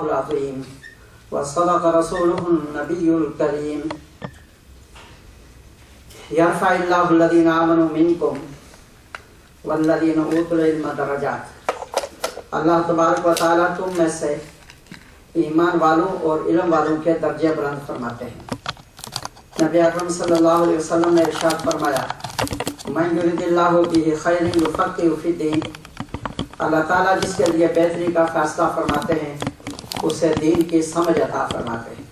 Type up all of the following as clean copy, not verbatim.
العظيم وصدق رسوله النبي الكريم يرفع الله الذين آمنوا منكم والذين اوتوا العلم درجات۔ اللہ تبارک و تعالیٰ تم میں سے ایمان والوں اور علم والوں کے درجے بلند فرماتے ہیں۔ نبی اکرم صلی اللہ علیہ وسلم نے ارشاد فرمایا، من یرید اللہ بہ خیرا یفقہہ فی الدین، اللہ تعالیٰ جس کے لیے بہتری کا فیصلہ فرماتے ہیں اسے دین کی سمجھ عطا فرماتے ہیں۔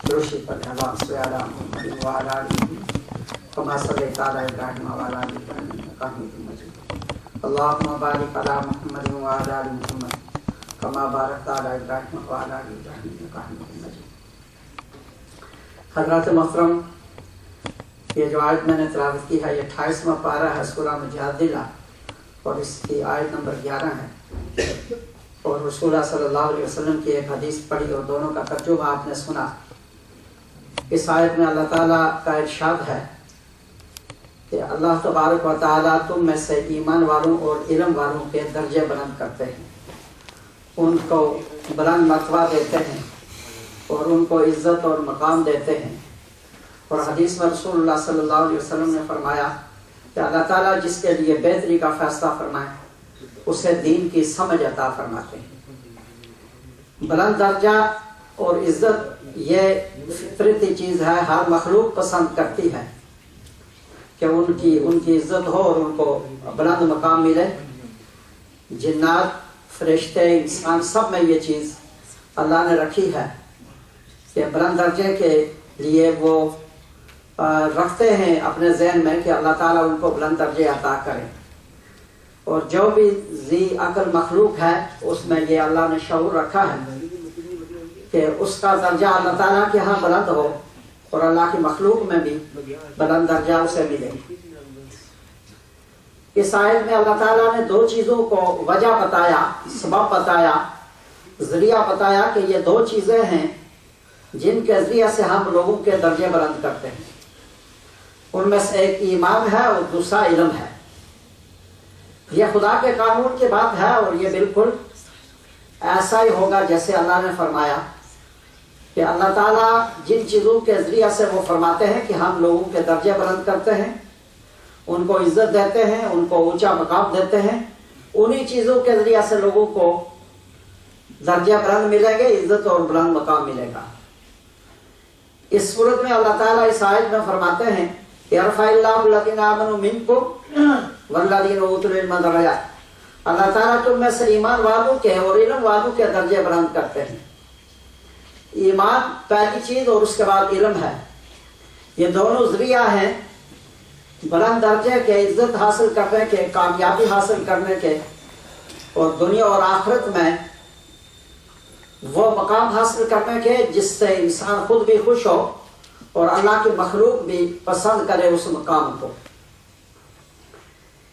درود پڑھیں اللہم صل علی محمد وعلی آلہ کما صلیت علی ابراہیم وعلی آل ابراہیم انک حمید مجید، اللہم بارک علی محمد وعلی آل محمد کما بارکت علی ابراہیم وعلی آل ابراہیم انک حمید مجید۔ حضرات محترم، یہ جو آیت میں نے تلاوت کی ہے یہ 28واں پارہ ہے سورہ مجادلہ اور اس کی آیت نمبر 11 ہے، اور رسول اللہ صلی اللہ علیہ وسلم کی ایک حدیث پڑھی اور دونوں کا ترجمہ آپ نے سنا۔ اس آیت میں اللہ تعالیٰ کا ارشاد ہے کہ اللہ تبارک و تعالیٰ تم میں سے ایمان والوں اور علم والوں کے درجے بلند کرتے ہیں، ان کو بلند مرتبہ دیتے ہیں اور ان کو عزت اور مقام دیتے ہیں۔ اور حدیث میں رسول اللہ صلی اللہ علیہ وسلم نے فرمایا کہ اللہ تعالیٰ جس کے لیے بہتری کا فیصلہ فرمائے اسے دین کی سمجھ عطا فرماتے ہیں۔ بلند درجہ اور عزت یہ فطرتی چیز ہے، ہر مخلوق پسند کرتی ہے کہ ان کی عزت ہو اور ان کو بلند مقام ملے۔ جنات، فرشتے، انسان سب میں یہ چیز اللہ نے رکھی ہے کہ بلند درجے کے لیے وہ رکھتے ہیں اپنے ذہن میں کہ اللہ تعالیٰ ان کو بلند درجے عطا کرے، اور جو بھی ذی عقل مخلوق ہے اس میں یہ اللہ نے شعور رکھا ہے کہ اس کا درجہ اللہ تعالیٰ کے ہاں بلند ہو اور اللہ کی مخلوق میں بھی بلند درجہ اسے ملے۔ اس آیت میں اللہ تعالیٰ نے دو چیزوں کو وجہ بتایا، سبب بتایا، ذریعہ بتایا کہ یہ دو چیزیں ہیں جن کے ذریعے سے ہم لوگوں کے درجے بلند کرتے ہیں۔ ان میں سے ایک ایمان ہے اور دوسرا علم ہے۔ یہ خدا کے قانون کی بات ہے اور یہ بالکل ایسا ہی ہوگا جیسے اللہ نے فرمایا کہ اللہ تعالیٰ جن چیزوں کے ذریعے سے وہ فرماتے ہیں کہ ہم لوگوں کے درجے بلند کرتے ہیں، ان کو عزت دیتے ہیں، ان کو اونچا مقام دیتے ہیں، انہی چیزوں کے ذریعے سے لوگوں کو درجے بلند ملیں گے، عزت اور بلند مقام ملے گا۔ اس صورت میں اللہ تعالیٰ اس آیت میں فرماتے ہیں یرفع اللہ الذین آمنوا منکم والذین اوتوا العلم درجات، اللہ تعالیٰ تم میں سے ایمان والوں کے اور علم والوں کے درجے بلند کرتے ہیں۔ ایمان پہلی چیز اور اس کے بعد علم ہے، یہ دونوں ذریعہ ہیں بلند درجے کے، عزت حاصل کرنے کے، کامیابی حاصل کرنے کے، اور دنیا اور آخرت میں وہ مقام حاصل کرنے کے جس سے انسان خود بھی خوش ہو اور اللہ کی مخلوق بھی پسند کرے اس مقام کو۔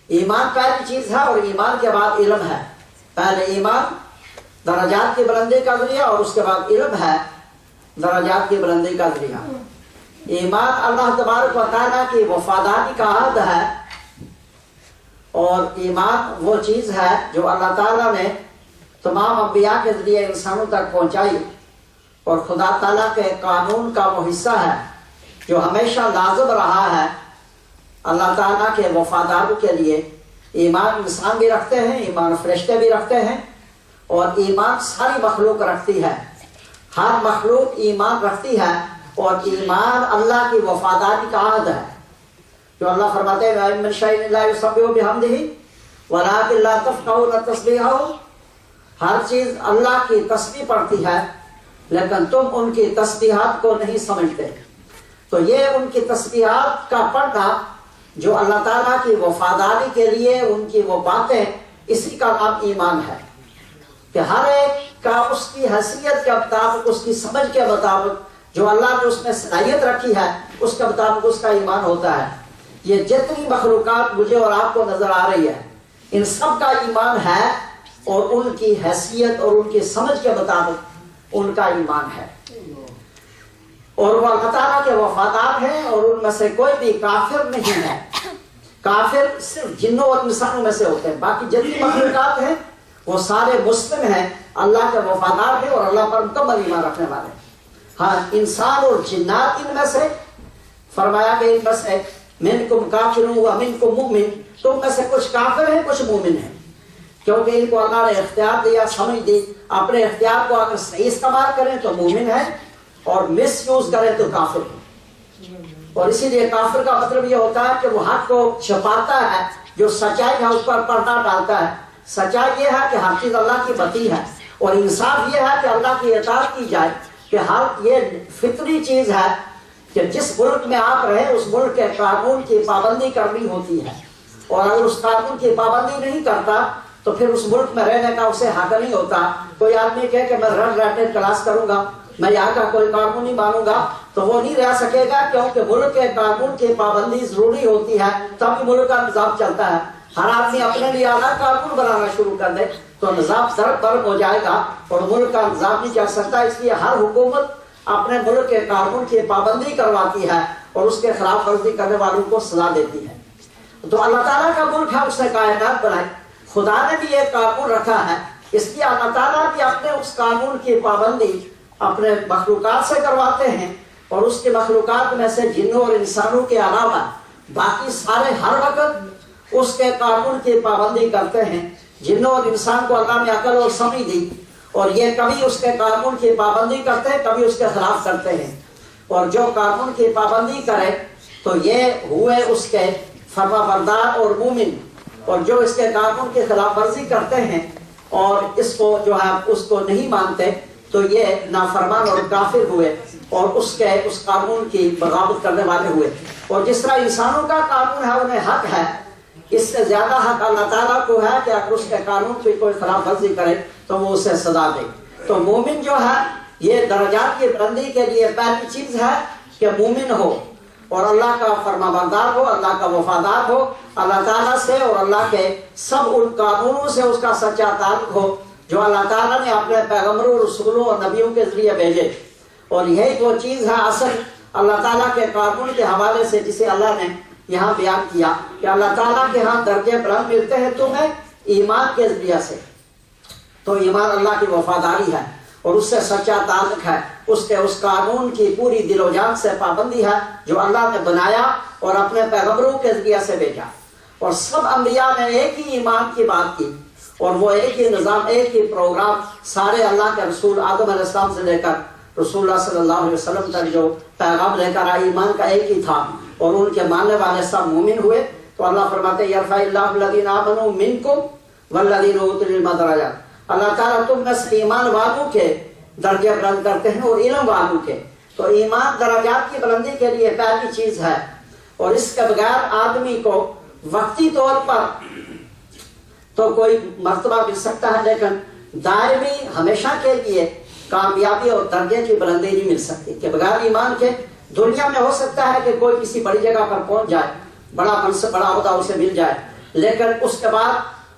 ایمان پہلی چیز ہے اور ایمان کے بعد علم ہے۔ پہلے ایمان درجات کی بلندی کا ذریعہ اور اس کے بعد علم ہے درجات کی بلندی کا ذریعہ۔ ایمان اللہ تبارک و تعالیٰ کی وفاداری کا عہد ہے، اور ایمان وہ چیز ہے جو اللہ تعالیٰ نے تمام انبیاء کے ذریعے انسانوں تک پہنچائی، اور خدا تعالیٰ کے قانون کا وہ حصہ ہے جو ہمیشہ لازم رہا ہے۔ اللہ تعالیٰ کے وفاداروں کے لیے ایمان انسان بھی رکھتے ہیں، ایمان فرشتے بھی رکھتے ہیں، اور ایمان ساری مخلوق رکھتی ہے۔ ہر مخلوق ایمان رکھتی ہے، اور ایمان اللہ کی وفاداری کا عہد ہے، جو اللہ فرماتے ہیں وَإِن مِّن شَيْءٍ إِلَّا يُسَبِّحُ بِحَمْدِهِ وَلَٰكِن لَّا تَفْقَهُونَ تَسْبِيحَهُ، ہر چیز اللہ کی تسبیح پڑھتی ہے لیکن تم ان کی تسبیحات کو نہیں سمجھتے۔ تو یہ ان کی تسبیحات کا پڑھنا جو اللہ تعالیٰ کی وفاداری کے لیے ان کی وہ باتیں، اسی کا نام ایمان ہے کہ ہر ایک کا اس کی حیثیت کے مطابق، اس کی سمجھ کے مطابق، جو اللہ نے اس میں صلاحیت رکھی ہے اس کے مطابق اس کا ایمان ہوتا ہے۔ یہ جتنی مخلوقات مجھے اور آپ کو نظر آ رہی ہے ان سب کا ایمان ہے، اور ان کی حیثیت اور ان کی سمجھ کے مطابق ان کا ایمان ہے، اور وہ اللہ تعالیٰ کے وفادار ہیں، اور ان میں سے کوئی بھی کافر نہیں ہے۔ کافر صرف جنوں اور انسانوں میں سے ہوتے ہیں، باقی جتنی مخلوقات ہیں وہ سارے مسلم ہیں، اللہ کے وفادار ہیں اور اللہ پر مکمل ایمان رکھنے والے ہیں۔ ہاں انسان اور جنات ان میں سے فرمایا کہ ان میں سے منکم کافر و منکم مومن، تم میں سے کچھ کافر ہیں کچھ مومن ہیں، کیونکہ ان کو اللہ نے اختیار دیا، سمجھ دی، اپنے اختیار کو اگر صحیح استعمال کریں تو مومن ہے اور مس یوز کریں تو کافر ہے۔ اور اسی لیے کافر کا مطلب یہ ہوتا ہے کہ وہ حق کو چھپاتا ہے، جو سچائی ہے اس پر پردہ ڈالتا ہے۔ سچائی یہ ہے کہ ہر چیز اللہ کی بتی ہے، اور انصاف یہ ہے کہ اللہ کی اطاعت کی جائے، کہ ہر یہ فطری چیز ہے کہ جس ملک میں آپ رہے اس ملک کے قانون کی پابندی کرنی ہوتی ہے، اور اگر اس قانون کی پابندی نہیں کرتا تو پھر اس ملک میں رہنے کا اسے حق نہیں ہوتا۔ کوئی آدمی کہے کہ میں رٹ رٹے کلاس کروں گا، میں یہاں کا کوئی قانون نہیں مانوں گا، تو وہ نہیں رہ سکے گا، کیونکہ ملک کے قانون کی پابندی ضروری ہوتی ہے، تب ملک کا نظام چلتا ہے۔ ہر آدمی اپنے لیے الگ قانون بنانا شروع کر دے تو نظام ضرب برب ہو جائے گا اور ملک کا نظام نہیں چل سکتا۔ اس لیے ہر حکومت اپنے ملک کے قانون کی پابندی کرواتی ہے اور اس کے خلاف ورزی کرنے والوں کو سزا دیتی ہے۔ تو اللہ تعالیٰ کا ملک ہے، اس نے کائنات بنائی، خدا نے بھی ایک قانون رکھا ہے، اس لیے اللہ تعالیٰ بھی اپنے اس قانون کی پابندی اپنے مخلوقات سے کرواتے ہیں، اور اس کے مخلوقات میں سے جنوں اور انسانوں کے علاوہ باقی سارے ہر وقت اس کے قانون کی پابندی کرتے ہیں۔ جنوں اور انسان کو اللہ نے عقل اور سمجھ دی، اور یہ کبھی اس کے قانون کی پابندی کرتے ہیں کبھی اس کے خلاف کرتے ہیں، اور جو قانون کی پابندی کرے تو یہ ہوئے اس کے فرما بردار اور مومن، اور جو اس کے قانون کی خلاف ورزی کرتے ہیں اور اس کو جو ہے اس کو نہیں مانتے تو یہ نافرمان اور کافر ہوئے اور اس قانون کی بغاوت کرنے والے ہوئے۔ اور جس طرح انسانوں کا قانون ہے انہیں حق ہے، اس سے زیادہ حق اللہ تعالیٰ کو ہے کہ اگر اس کے قانون کی کوئی خلاف ورزی کرے تو وہ اسے سزا دے۔ تو مومن جو ہے یہ درجات کی بلندی کے لیے پہلی چیز ہے کہ مومن ہو اور اللہ کا فرما بردار ہو، اللہ کا وفادار ہو اللہ تعالیٰ سے، اور اللہ کے سب ان قانونوں سے اس کا سچا تعلق ہو جو اللہ تعالیٰ نے اپنے پیغمبروں، رسولوں اور نبیوں کے ذریعے بھیجے۔ اور یہی وہ چیز ہے اصل اللہ تعالیٰ کے قانون کے حوالے سے جسے اللہ نے یہاں بیان کیا کہ اللہ تعالیٰ کے ہاں درجے بلند ملتے ہیں تمہیں ایمان کے ذریعے سے۔ تو ایمان اللہ کی وفاداری ہے اور اس سے سچا تعلق ہے، اس قانون کی پوری دل و جان سے پابندی ہے جو اللہ نے بنایا اور اپنے پیغمبروں کے ذریعے سے بھیجا۔ اور سب انبیاء نے ایک ہی ایمان کی بات کی، اور وہ ایک ہی نظام، ایک ہی پروگرام، سارے اللہ کے رسول آدم علیہ السلام سے لے کر رسول اللہ صلی اللہ علیہ وسلم تک جو پیغام لے کر آئے ایمان کا ایک ہی تھا، اور ان کے ماننے والے سب مومن ہوئے۔ تو اللہ فرماتے ہیں یرفع اللہ الذین آمنوا منکم والذین اوتوا العلم درجات، اللہ تعالیٰ تم میں سے ایمان والوں کے درجے بلند کرتے ہیں اور علم والوں کے۔ تو ایمان درجات کی بلندی کے لیے پہلی چیز ہے، اور اس کے بغیر آدمی کو وقتی طور پر تو کوئی مرتبہ مل سکتا ہے لیکن دائمی ہمیشہ کے لیے کامیابی اور درجے کی بلندی نہیں مل سکتی، کہ بغیر ایمان کے دنیا میں ہو سکتا ہے کہ کوئی کسی بڑی جگہ پر پہنچ جائے، بڑا منصب بڑا عہدہ اسے مل جائے، لیکن اس کے بعد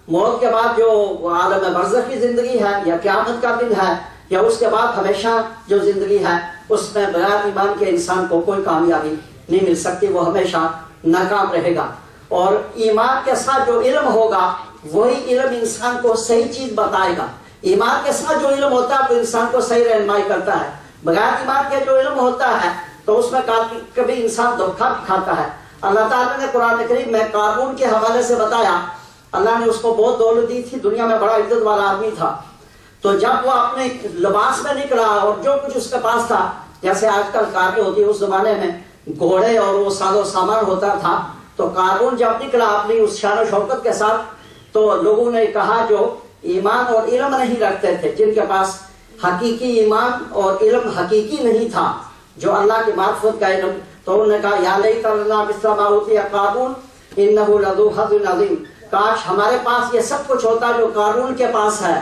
موت کے بعد جو عالم برزخ کی زندگی ہے یا قیامت کا دن ہے یا اس کے بعد ہمیشہ جو زندگی ہے، اس میں بغیر ایمان کے انسان کو کوئی کامیابی نہیں مل سکتی، وہ ہمیشہ ناکام رہے گا۔ اور ایمان کے ساتھ جو علم ہوگا وہی علم انسان کو صحیح چیز بتائے گا۔ ایمان کے ساتھ جو علم ہوتا ہے وہ انسان کو صحیح رہنمائی کرتا ہے، بغیر ایمان کے جو علم ہوتا ہے تو اس میں کبھی انسان دھوکہ بھی کھاتا ہے۔ اللہ تعالیٰ نے قرآن کریم میں قانون کے حوالے سے بتایا، اللہ نے اس کو بہت دولت دی تھی، دنیا میں بڑا عزت والا آدمی تھا، تو جب وہ اپنے لباس میں نکلا اور جو کچھ اس کے پاس تھا، جیسے آج کل کاریں ہوتی ہے، اس زمانے میں گھوڑے اور وہ ساز و سامان ہوتا تھا، تو قارون جب نکلا اپنی اس شان و شوکت کے ساتھ تو لوگوں نے کہا جو ایمان اور علم نہیں رکھتے تھے، جن کے پاس حقیقی ایمان اور علم حقیقی نہیں تھا، جو اللہ کی معرفت کا علم، تو انہوں نے کہا یا لیت لنا مثل ما اوتی قارون انہ لذو حظ عظیم، کاش ہمارے پاس یہ سب کچھ ہوتا جو قارون کے پاس ہے،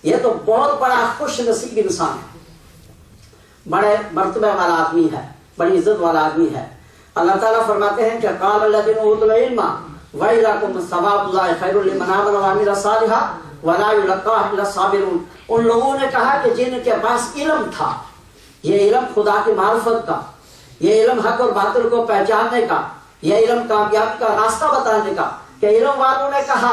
یہ تو بہت بڑا خوش نصیب انسان ہے، بڑے مرتبہ والا آدمی ہے، بڑی عزت والا آدمی ہے۔ اللہ تعالیٰ فرماتے ہیں کہ قال الذین اوتوا العلم ویلکم ثواب اللہ خیر لمن آمن وعمل صالحا ولا یلقاها الا الصابرون، ان لوگوں نے کہا کہ جن کے پاس علم تھا، یہ علم خدا کی معرفت کا، یہ علم حق اور باطل کو پہچاننے کا، یہ علم کامیابی کا راستہ بتانے کا، کہ علم والوں نے کہا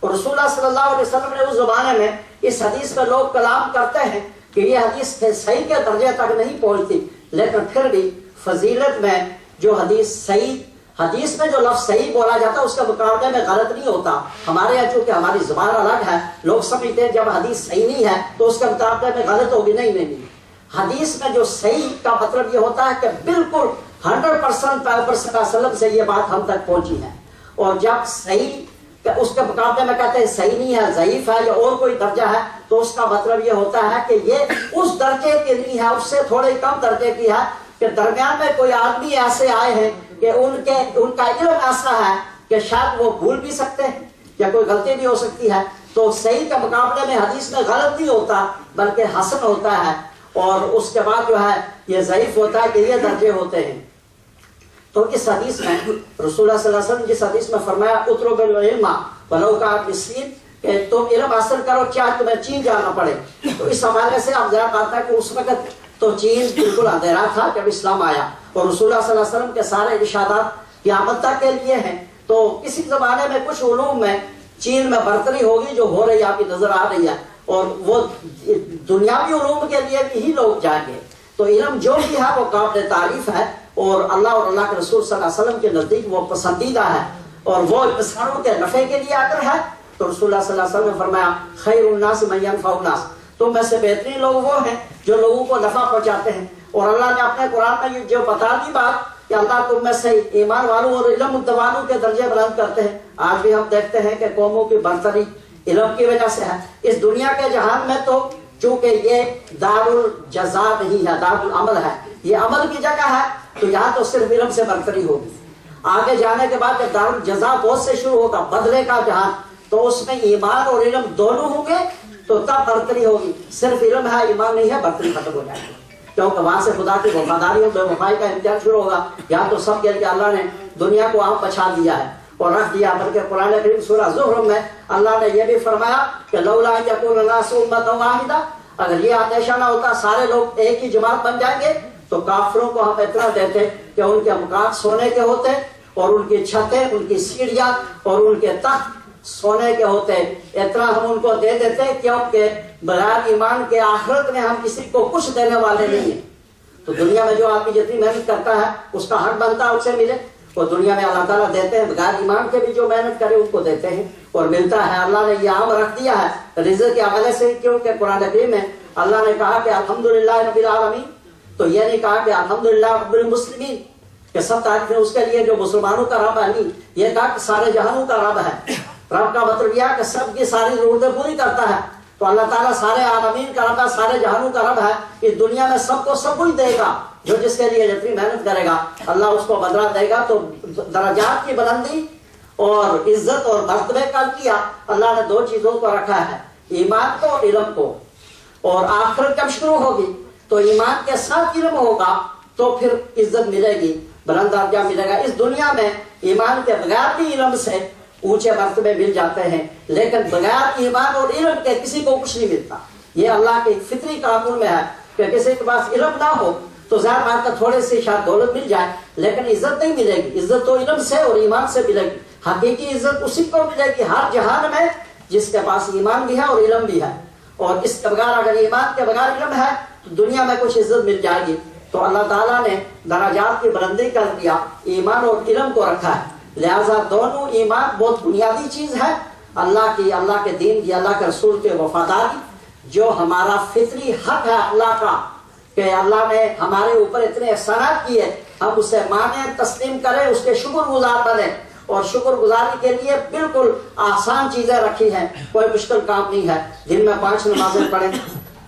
اور رسول اللہ صلی اللہ علیہ وسلم نے اس زمانے میں اس حدیث میں لوگ کلام کرتے ہیں کہ یہ حدیث صحیح کے درجے تک نہیں پہنچتی، لیکن پھر بھی فضیلت میں جو حدیث میں جو لفظ صحیح بولا جاتا ہے اس کے مقابلے میں غلط نہیں ہوتا. ہمارے یہاں چونکہ ہماری زبان الگ ہے، لوگ سمجھتے ہیں جب حدیث صحیح نہیں ہے تو اس کے مقابلے میں غلط ہوگی. نہیں، حدیث میں جو صحیح کا مطلب یہ ہوتا ہے کہ بالکل 100% پیغمبر صلی اللہ علیہ وسلم سے یہ بات ہم تک پہنچی ہے. اور جب صحیح اس کے مقابلے میں کہتے ہیں صحیح نہیں ہے، ضعیف ہے یا اور کوئی درجہ ہے، تو اس کا مطلب یہ ہوتا ہے کہ یہ اس درجے کی نہیں ہے، اس سے تھوڑے کم درجے کی ہے، کہ درمیان میں کوئی آدمی ایسے آئے ہیں کہ ان کا علم ایسا ہے کہ شاید وہ بھول بھی سکتے ہیں یا کوئی غلطی بھی ہو سکتی ہے. تو صحیح کے مقابلے میں حدیث میں غلط نہیں ہوتا بلکہ حسن ہوتا ہے، اور اس کے بعد جو ہے یہ ضعیف ہوتا ہے کہ یہ درجے ہوتے ہیں. تو اس حدیث میں رسول اللہ صلی اللہ علیہ وسلم جس حدیث میں فرمایا اطلب العلم ولو کان بالصین، کہ تم علم حاصل کرو چاہے تمہیں چین جانا پڑے. تو اس حوالے سے آپ ذرا بات ہے کہ اس وقت تو چین بالکل اندھیرا تھا جب اسلام آیا، اور رسول اللہ صلی اللہ علیہ وسلم کے سارے ارشادات قیامت تک کے لیے ہیں. تو کسی زمانے میں کچھ علوم میں چین میں برتری ہوگی جو ہو رہی آپ کی نظر آ رہی ہے، اور وہ دنیاوی علوم کے لیے بھی ہی لوگ جائیں گے. تو علم جو بھی ہے وہ قابل تعریف ہے، اور اللہ کے رسول صلی اللہ علیہ وسلم کے نزدیک وہ پسندیدہ ہے، اور وہ انسانوں کے نفع کے لیے اگر ہے. تو رسول اللہ صلی اللہ علیہ وسلم نے فرمایا خیر الناس من ينفع الناس، تم میں سے بہترین لوگ وہ ہیں جو لوگوں کو نفع پہنچاتے ہیں. اور اللہ نے اپنے قرآن میں جو بتا دی بات کہ اللہ تم میں سے ایمان والوں اور علم والوں کے درجے بلند کرتے ہیں. آج بھی ہم دیکھتے ہیں کہ قوموں کی برتری علم کی وجہ سے ہے. اس دنیا کے جہان میں تو چونکہ یہ دار الجزا نہیں ہے، دار العمل ہے، یہ عمل کی جگہ ہے، تو یہاں تو صرف علم سے برتری ہوگی. آگے جانے کے بعد جب دار الجزا بہت سے شروع ہوگا، بدلے کا جہان، تو اس میں ایمان اور علم دونوں ہوں گے تو تب برتری ہوگی. صرف علم ہے ایمان نہیں ہے، برتری ختم ہو جائے گی، کیونکہ وہاں سے خدا کی وفاداری اور بے وفائی کا امتحان شروع ہوگا. یہاں تو سب کے لیے اللہ نے دنیا کو عام بچا دیا ہے اور رکھ دیا، بلکہ قرآن کریم سورہ زخرف میں اللہ نے یہ بھی فرمایا کہ لولا ان یکون الناس امۃ واحدہ، اگر یہ اندیشہ نہ ہوتا سارے لوگ ایک ہی جماعت بن جائیں گے تو کافروں کو ہم اتنا دیتے کہ ان کے مکان سونے کے ہوتے، اور ان کی چھتیں، ان کی سیڑھیاں اور ان کے تخت سونے کے ہوتے. اتنا ہم ان کو دے دیتے، کیونکہ بغیر ایمان کے آخرت میں ہم کسی کو کچھ دینے والے نہیں ہیں. تو دنیا میں جو آدمی جتنی محنت کرتا ہے اس کا حق بنتا ہے اسے ملے، اور دنیا میں اللہ تعالیٰ دیتے ہیں. بغیر ایمان کے بھی جو محنت کرے ان کو دیتے ہیں اور ملتا ہے. اللہ نے یہ عام رکھ دیا ہے رزق کے حوالے سے، کیونکہ قرآن کریم میں اللہ نے کہا کہ الحمدللہ رب العالمین، تو یہ نہیں کہا کہ الحمدللہ رب المسلمین کہ سب تعریفیں اس کے لیے جو مسلمانوں کا رب ہے، نہیں، یہ کہا کہ سارے جہانوں کا رب ہے. رب کا مطلب یہ ہے کہ سب کی ساری ضرورتیں پوری کرتا ہے. تو اللہ تعالیٰ سارے عالمین کا رب ہے، سارے جہانوں کا رب ہے. اس دنیا میں سب کو سب کچھ دے گا، جو جس کے لیے جتنی محنت کرے گا اللہ اس کو بدلہ دے گا. تو درجات کی بلندی اور عزت اور مرتبے کا کیا اللہ نے دو چیزوں کو رکھا ہے، ایمان کو اور علم کو. اور آخرت جب شروع ہوگی تو ایمان کے ساتھ علم ہوگا تو پھر عزت ملے گی، بلند درجہ ملے گا. اس دنیا میں ایمان کے بغیر بھی علم سے اونچے مرتبے مل جاتے ہیں، لیکن بغیر ایمان اور علم کے کسی کو کچھ نہیں ملتا. یہ اللہ کے فطری قانون میں ہے کہ کسی کے پاس علم نہ ہو تو ظاہر بات ہے تھوڑے سی شاید دولت مل جائے لیکن عزت نہیں ملے گی. عزت تو علم سے اور ایمان سے ملے گی. حقیقی عزت اسی کو ملے گی ہر جہان میں جس کے پاس ایمان بھی ہے اور علم بھی ہے. اور اس کے بغیر اگر ایمان کے بغیر علم ہے تو دنیا میں کچھ عزت مل جائے گی. تو اللہ تعالیٰ نے درجات کی بلندی کر دیا، ایمان اور علم کو رکھا ہے. لہذا دونوں، ایمان بہت بنیادی چیز ہے، اللہ کی، اللہ کے دین کی، اللہ کے رسول کے وفاداری، جو ہمارا فطری حق ہے اللہ کا کہ اللہ نے ہمارے اوپر اتنے احسانات کیے، ہم اسے مانیں، تسلیم کریں، اس کے شکر گزار بنیں. اور شکر گزاری کے لیے بالکل آسان چیزیں رکھی ہیں، کوئی مشکل کام نہیں ہے. دن میں 5 نمازیں پڑھیں،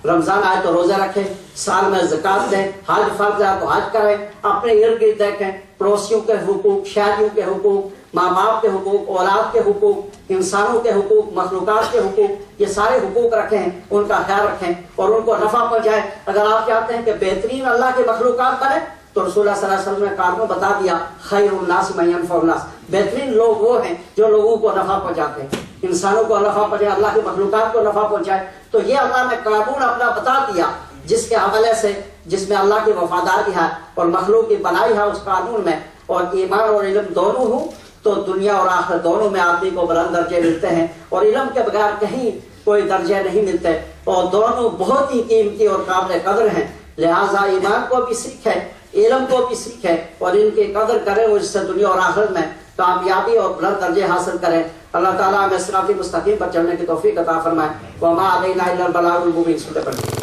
رمضان آئے تو روزے رکھیں، سال میں زکوٰۃ دیں، حج فرض ہے تو حج کریں، اپنے ارد گرد دیکھیں، پڑوسیوں کے حقوق، شہریوں کے حقوق، ماں باپ کے حقوق، اولاد کے حقوق، انسانوں کے حقوق، مخلوقات کے حقوق، یہ سارے حقوق رکھیں، ان کا خیال رکھیں اور ان کو نفع پہنچائیں. اگر آپ چاہتے ہیں کہ بہترین اللہ کے مخلوقات بنے تو رسول اللہ صلی اللہ علیہ وسلم نے کاروں بتا دیا خیر الناس من ينفع الناس، بہترین لوگ وہ ہیں جو لوگوں کو نفع پہنچاتے ہیں، انسانوں کو نفع پہنچائے، اللہ کی مخلوقات کو نفع پہنچائے. تو یہ اللہ نے قانون اپنا بتا دیا جس کے حوالے سے، جس میں اللہ کی وفاداری ہے اور مخلوق کی بنائی ہے اس قانون میں، اور ایمان اور علم دونوں ہوں تو دنیا اور آخرت دونوں میں آدمی کو بلند درجے ملتے ہیں، اور علم کے بغیر کہیں کوئی درجے نہیں ملتے، اور دونوں بہت ہی قیمتی اور قابل قدر ہیں۔ لہٰذا ایمان کو بھی سیکھیں، علم کو بھی سیکھیں، اور ان کی قدر کریں، اور اس سے دنیا اور آخرت میں کامیابی اور بلند درجے حاصل کریں۔ اللہ تعالیٰ ہمیں صراط مستقیم پر چلنے کی توفیق عطا فرمائے۔ وما علینا الا البلاغ المبین۔